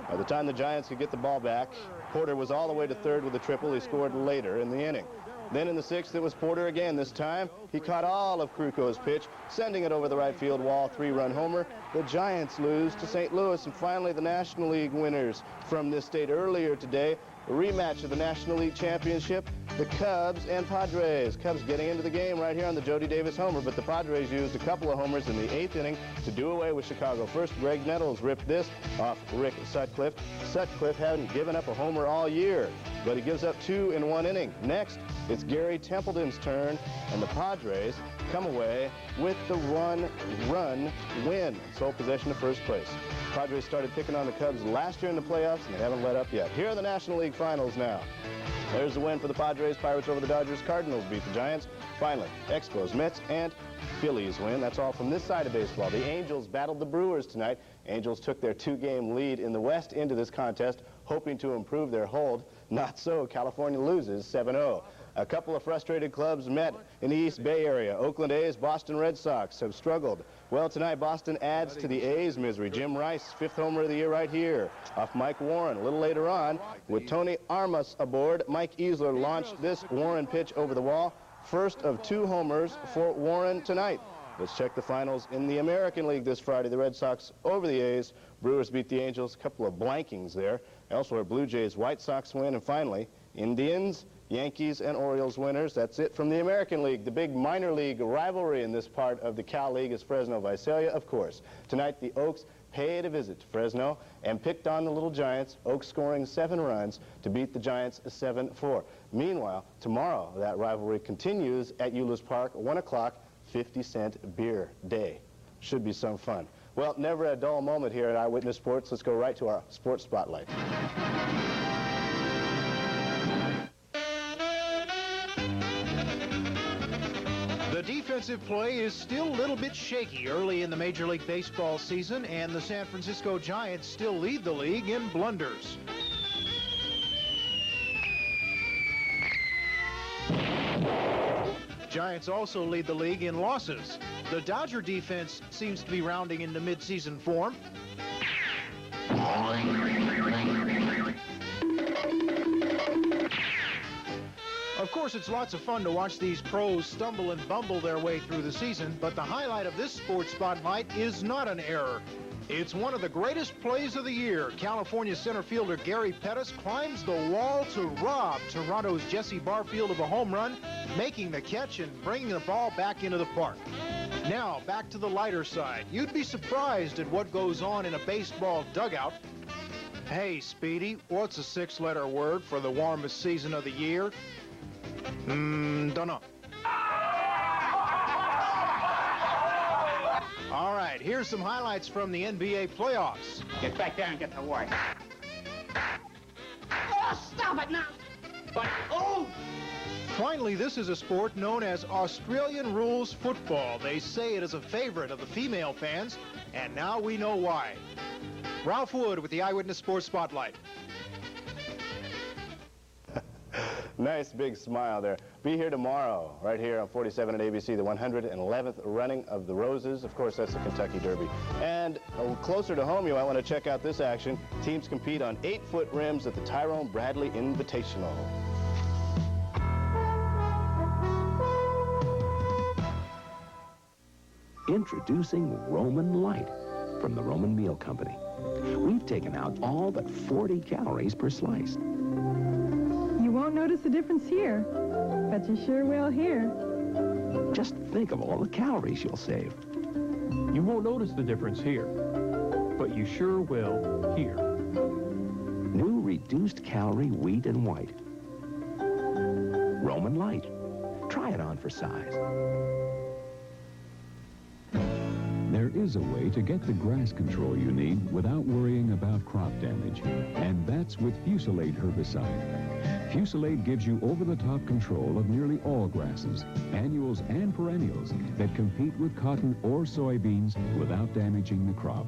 By the time the Giants could get the ball back, Porter was all the way to third with a triple. He scored later in the inning. Then in the sixth, it was Porter again. This time, he caught all of Krukow's pitch, sending it over the right field wall, 3-run homer. The Giants lose to St. Louis. And finally, the National League winners from this state earlier today, a rematch of the National League Championship, the Cubs and Padres. Cubs getting into the game right here on the Jody Davis homer, but the Padres used a couple of homers in the 8th inning to do away with Chicago. First, Greg Nettles ripped this off Rick Sutcliffe. Sutcliffe hadn't given up a homer all year, but he gives up 2 in 1 inning. Next, it's Gary Templeton's turn, and the Padres come away with the 1-run win, sole possession of first place. Padres started picking on the Cubs last year in the playoffs, and they haven't let up yet. Here are the National League Finals now. There's the win for the Padres. Pirates over the Dodgers. Cardinals beat the Giants. Finally, Expos, Mets, and Phillies win. That's all from this side of baseball. The Angels battled the Brewers tonight. Angels took their 2-game lead in the West into this contest, hoping to improve their hold. Not so. California loses 7-0. A couple of frustrated clubs met in the East Bay area. Oakland A's, Boston Red Sox have struggled. Well, tonight Boston adds to the A's misery. Jim Rice, 5th homer of the year right here off Mike Warren. A little later on, with Tony Armas aboard, Mike Easler launched this Warren pitch over the wall. First of 2 homers for Warren tonight. Let's check the finals in the American League this Friday. The Red Sox over the A's. Brewers beat the Angels. A couple of blankings there. Elsewhere, Blue Jays, White Sox win. And finally, Indians, Yankees, and Orioles winners. That's it from the American League. The big minor league rivalry in this part of the Cal League is Fresno Visalia, of course. Tonight, the Oaks paid a visit to Fresno and picked on the Little Giants, Oaks scoring 7 runs to beat the Giants 7-4. Meanwhile, tomorrow that rivalry continues at Euless Park, 1 o'clock, 50-cent beer day. Should be some fun. Well, never a dull moment here at Eyewitness Sports. Let's go right to our sports spotlight. The defensive play is still a little bit shaky early in the Major League Baseball season, and the San Francisco Giants still lead the league in blunders. Giants also lead the league in losses. The Dodger defense seems to be rounding into mid-season form. Of course, it's lots of fun to watch these pros stumble and bumble their way through the season, but the highlight of this sports spotlight is not an error. It's one of the greatest plays of the year. California center fielder Gary Pettis climbs the wall to rob Toronto's Jesse Barfield of a home run, making the catch and bringing the ball back into the park. Now, back to the lighter side. You'd be surprised at what goes on in a baseball dugout. Hey, Speedy, what's a 6-letter word for the warmest season of the year? Dunno. All right, here's some highlights from the NBA playoffs. Get back there and get to work. Oh, stop it now! But, oh! Finally, this is a sport known as Australian rules football. They say it is a favorite of the female fans, and now we know why. Ralph Wood with the Eyewitness Sports Spotlight. Nice big smile there. Be here tomorrow, right here on 47 at ABC, the 111th running of the Roses. Of course, that's the Kentucky Derby. And closer to home, you might want to check out this action. Teams compete on 8-foot rims at the Tyrone Bradley Invitational. Introducing Roman Light from the Roman Meal Company. We've taken out all but 40 calories per slice. You won't notice the difference here, but you sure will here. Just think of all the calories you'll save. You won't notice the difference here, but you sure will here. New reduced calorie wheat and white. Roman Light. Try it on for size. There is a way to get the grass control you need without worrying about crop damage, and that's with Fusilade herbicide. Fusilade gives you over-the-top control of nearly all grasses, annuals and perennials, that compete with cotton or soybeans without damaging the crop.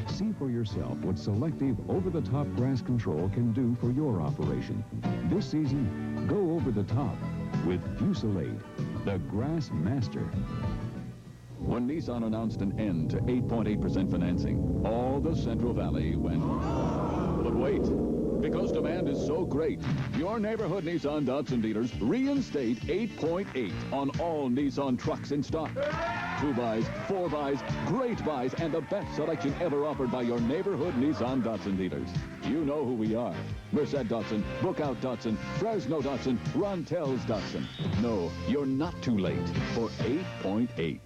See for yourself what selective over-the-top grass control can do for your operation. This season, go over the top with Fusilade, the grass master. When Nissan announced an end to 8.8% financing, all the Central Valley went, but wait, because demand is so great, your neighborhood Nissan Datsun dealers reinstate 8.8 on all Nissan trucks in stock. 2 buys, 4 buys, great buys, and the best selection ever offered by your neighborhood Nissan Datsun dealers. You know who we are. Merced Datsun, Bookout Datsun, Fresno Datsun, Rontel's Datsun. No, you're not too late for 8.8.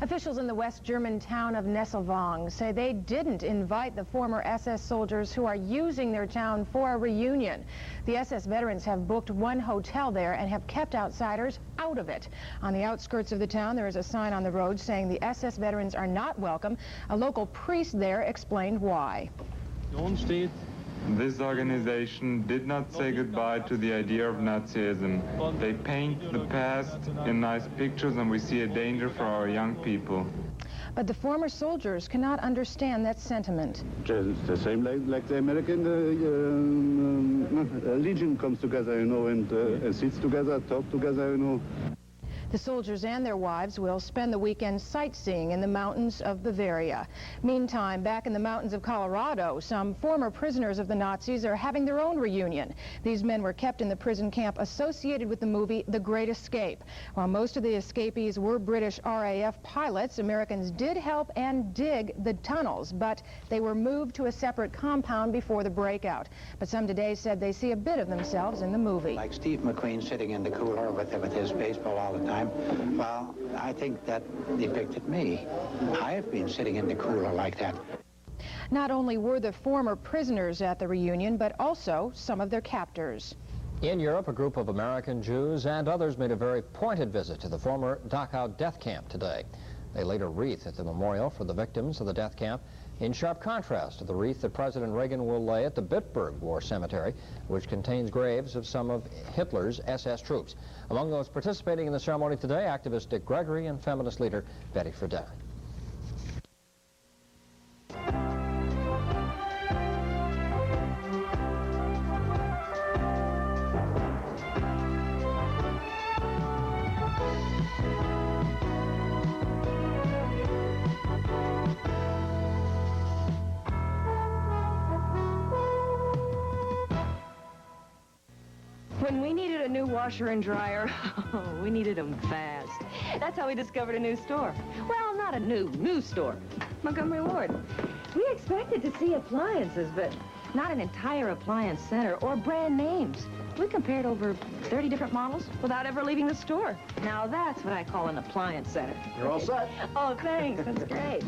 Officials in the West German town of Nesselwang say they didn't invite the former SS soldiers who are using their town for a reunion. The SS veterans have booked one hotel there and have kept outsiders out of it. On the outskirts of the town, there is a sign on the road saying the SS veterans are not welcome. A local priest there explained why. This organization did not say goodbye to the idea of Nazism. They paint the past in nice pictures, and we see a danger for our young people. But the former soldiers cannot understand that sentiment. It's the same like the American Legion comes together, you know, and sits together, talk together, you know. The soldiers and their wives will spend the weekend sightseeing in the mountains of Bavaria. Meantime, back in the mountains of Colorado, some former prisoners of the Nazis are having their own reunion. These men were kept in the prison camp associated with the movie The Great Escape. While most of the escapees were British RAF pilots, Americans did help and dig the tunnels, but they were moved to a separate compound before the breakout. But some today said they see a bit of themselves in the movie. Like Steve McQueen sitting in the cooler with his baseball all the time. time, well, I think that depicted me. I have been sitting in the cooler like that. Not only were the former prisoners at the reunion, but also some of their captors. In Europe, a group of American Jews and others made a very pointed visit to the former Dachau death camp today. They laid a wreath at the memorial for the victims of the death camp, in sharp contrast to the wreath that President Reagan will lay at the Bitburg War Cemetery, which contains graves of some of Hitler's SS troops. Among those participating in the ceremony today, activist Dick Gregory and feminist leader Betty Friedan. When we needed a new washer and dryer, we needed them fast. That's how we discovered a new store. Well, not a new store. Montgomery Ward. We expected to see appliances, but not an entire appliance center or brand names. We compared over 30 different models without ever leaving the store. Now that's what I call an appliance center. You're all set. Oh, thanks. That's great.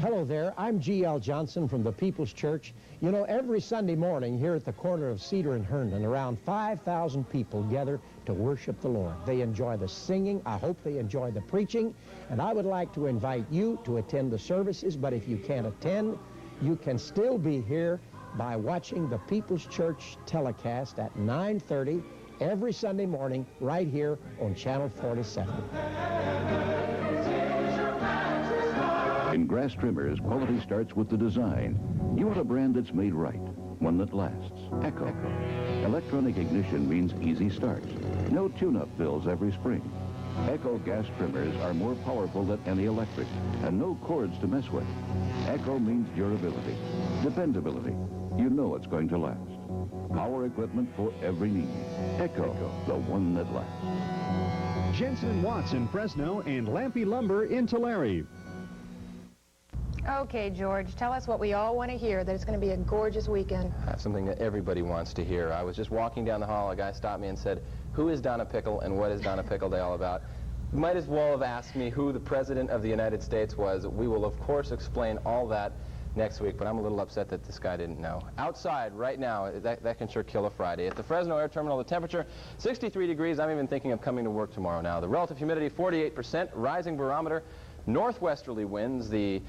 Hello there, I'm G.L. Johnson from the People's Church. You know, every Sunday morning here at the corner of Cedar and Herndon, around 5,000 people gather to worship the Lord. They enjoy the singing, I hope they enjoy the preaching, and I would like to invite you to attend the services, but if you can't attend, you can still be here by watching the People's Church telecast at 9:30 every Sunday morning right here on Channel 47. In grass trimmers, quality starts with the design. You want a brand that's made right, one that lasts. Echo. Electronic ignition means easy starts. No tune-up bills every spring. Echo gas trimmers are more powerful than any electric, and no cords to mess with. Echo means durability, dependability. You know it's going to last. Power equipment for every need. Echo, the one that lasts. Jensen & Watts in Fresno and Lampe Lumber in Tulare. Okay, George, tell us what we all want to hear, that it's going to be a gorgeous weekend. I have something that everybody wants to hear. I was just walking down the hall, a guy stopped me and said, "Who is Donna Pickle and what is Donna Pickle Day all about?" You might as well have asked me who the President of the United States was. We will, of course, explain all that next week, but I'm a little upset that this guy didn't know. Outside, right now, that can sure kill a Friday. At the Fresno Air Terminal, the temperature, 63 degrees. I'm even thinking of coming to work tomorrow now. The relative humidity, 48%, rising barometer, northwesterly winds. The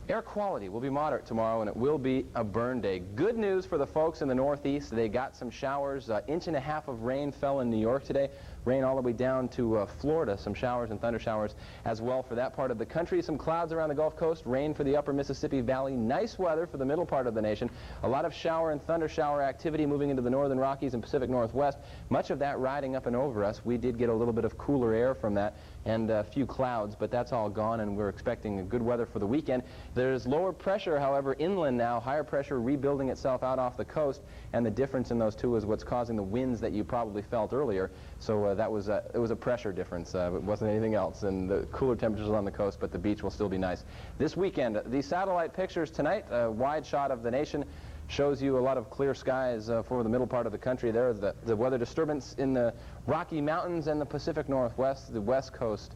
air quality will be moderate tomorrow, and it will be a burn day. Good news for the folks in the Northeast. They got some showers. 1.5 inches of rain fell in New York today. Rain all the way down to Florida. Some showers and thunder showers as well for that part of the country. Some clouds around the Gulf Coast. Rain for the upper Mississippi Valley. Nice weather for the middle part of the nation. A lot of shower and thunder shower activity moving into the northern Rockies and Pacific Northwest. Much of that riding up and over us. We did get a little bit of cooler air from that and a few clouds, but that's all gone, and we're expecting good weather for the weekend. There's lower pressure, however, inland now. Higher pressure rebuilding itself out off the coast, and the difference in those two is what's causing the winds that you probably felt earlier. So it was a pressure difference. It wasn't anything else, and the cooler temperatures on the coast, but the beach will still be nice. This weekend, the satellite pictures tonight, a wide shot of the nation, shows you a lot of clear skies for the middle part of the country. There is the weather disturbance in the Rocky Mountains and the Pacific Northwest, the West Coast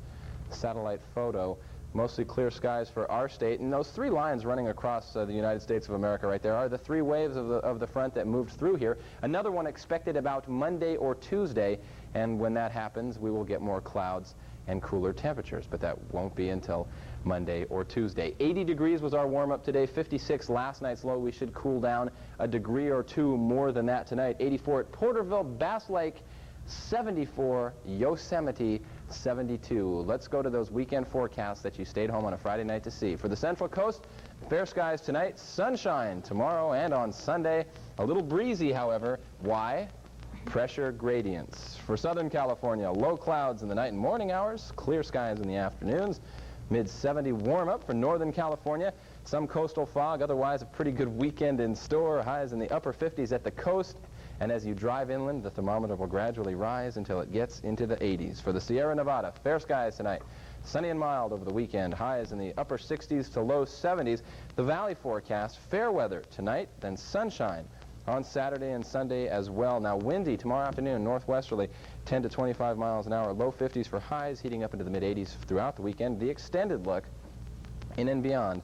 satellite photo. Mostly clear skies for our state, and those three lines running across the United States of America right there are the three waves of the front that moved through here. Another one expected about Monday or Tuesday, and when that happens, we will get more clouds and cooler temperatures, but that won't be until Monday or Tuesday. 80 degrees was our warm-up today, 56 last night's low. We should cool down a degree or two more than that tonight. 84 at Porterville, Bass Lake, 74, Yosemite, 72. Let's go to those weekend forecasts that you stayed home on a Friday night to see. For the Central Coast, fair skies tonight, sunshine tomorrow and on Sunday. A little breezy, however. Why? Pressure gradients. For Southern California, low clouds in the night and morning hours, clear skies in the afternoons. Mid-70 warm-up for Northern California. Some coastal fog, otherwise a pretty good weekend in store. Highs in the upper 50s at the coast. And as you drive inland, the thermometer will gradually rise until it gets into the 80s. For the Sierra Nevada, fair skies tonight. Sunny and mild over the weekend. Highs in the upper 60s to low 70s. The Valley forecast, fair weather tonight, then sunshine on Saturday and Sunday as well. Now windy tomorrow afternoon, northwesterly, 10 to 25 miles an hour. Low 50s for highs, heating up into the mid-80s throughout the weekend. The extended look in and beyond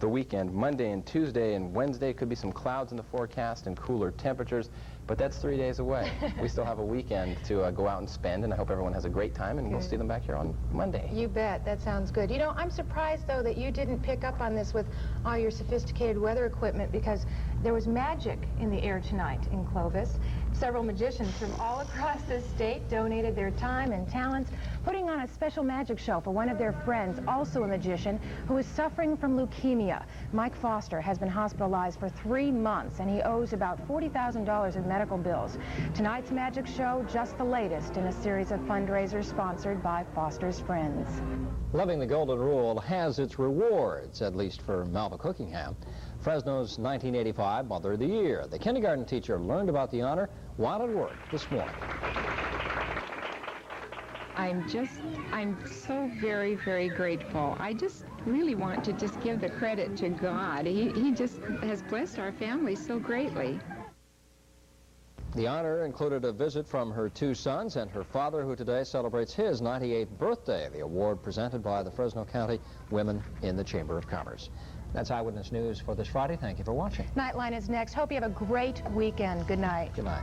the weekend. Monday and Tuesday and Wednesday could be some clouds in the forecast and cooler temperatures, but that's 3 days away. We still have a weekend to go out and spend, and I hope everyone has a great time, and we'll see them back here on Monday. You bet. That sounds good. You know, I'm surprised, though, that you didn't pick up on this with all your sophisticated weather equipment, because there was magic in the air tonight in Clovis. Several magicians from all across the state donated their time and talents, putting on a special magic show for one of their friends, also a magician, who is suffering from leukemia. Mike Foster has been hospitalized for 3 months, and he owes about $40,000 in medical bills. Tonight's magic show, just the latest in a series of fundraisers sponsored by Foster's friends. Living the Golden Rule has its rewards, at least for Melva Cookingham. Fresno's 1985 Mother of the Year. The kindergarten teacher learned about the honor while at work this morning. I'm so very, very grateful. I just really want to just give the credit to God. He just has blessed our family so greatly. The honor included a visit from her 2 sons and her father, who today celebrates his 98th birthday. The award presented by the Fresno County Women in the Chamber of Commerce. That's Eyewitness News for this Friday. Thank you for watching. Nightline is next. Hope you have a great weekend. Good night. Good night.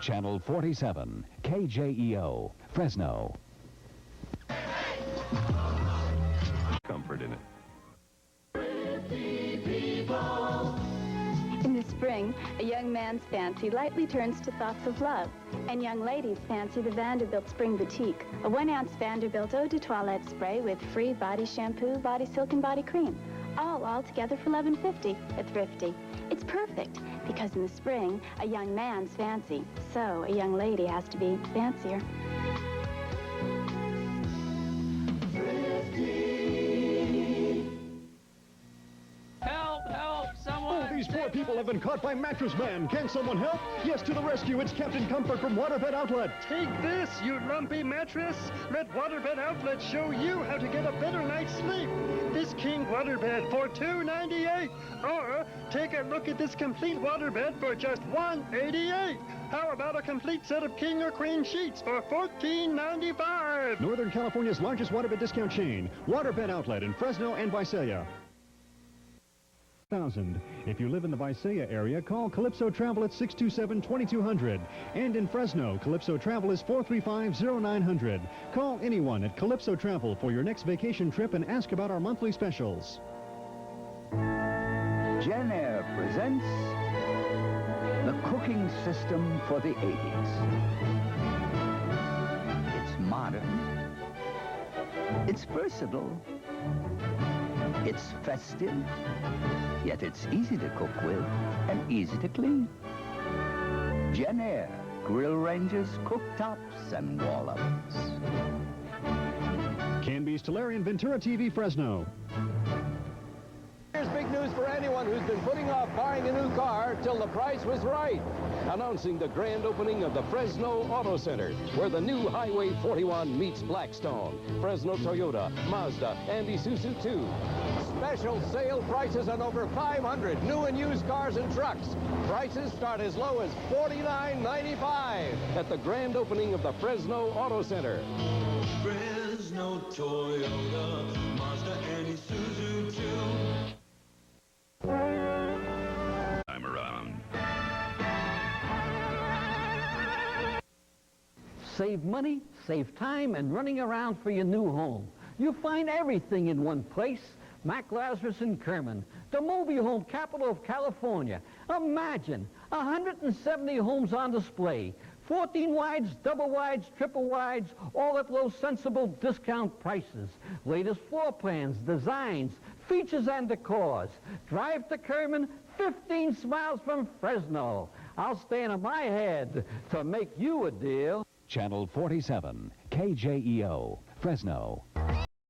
Channel 47, KJEO, Fresno. Comfort in it. In the spring, a young man's fancy lightly turns to thoughts of love, and young ladies fancy the Vanderbilt Spring Boutique, a 1-ounce Vanderbilt Eau de Toilette spray with free body shampoo, body silk, and body cream, all together for $11.50 at Thrifty. It's perfect, because in the spring, a young man's fancy, so a young lady has to be fancier. Oh, these poor people have been caught by Mattress Man. Can someone help? Yes, to the rescue. It's Captain Comfort from Waterbed Outlet. Take this, you lumpy mattress. Let Waterbed Outlet show you how to get a better night's sleep. This king waterbed for $2.98. Or take a look at this complete waterbed for just $1.88. How about a complete set of king or queen sheets for $14.95? Northern California's largest waterbed discount chain, Waterbed Outlet in Fresno and Visalia. If you live in the Visalia area, call Calypso Travel at 627-2200. And in Fresno, Calypso Travel is 435-0900. Call anyone at Calypso Travel for your next vacation trip and ask about our monthly specials. Jen Air presents the cooking system for the 80s. It's modern. It's versatile. It's festive. Yet it's easy to cook with and easy to clean. Jen Air, grill ranges, cooktops, and wall ovens. Canby's Tulare and Ventura TV, Fresno. Here's big news for anyone who's been putting off buying a new car till the price was right. Announcing the grand opening of the Fresno Auto Center, where the new Highway 41 meets Blackstone, Fresno Toyota, Mazda, and Isuzu too. Special sale prices on over 500 new and used cars and trucks. Prices start as low as $49.95 at the grand opening of the Fresno Auto Center. Fresno, Toyota, Mazda, and Isuzu too. I'm around. Save money, save time, and running around for your new home. You find everything in one place. Mac Lazarus and Kerman, the mobile home capital of California. Imagine 170 homes on display, 14 wides, double wides, triple wides, all at low, sensible discount prices. Latest floor plans, designs, features, and decors. Drive to Kerman, 15 smiles from Fresno. I'll stand on my head to make you a deal. Channel 47, KJEO, Fresno.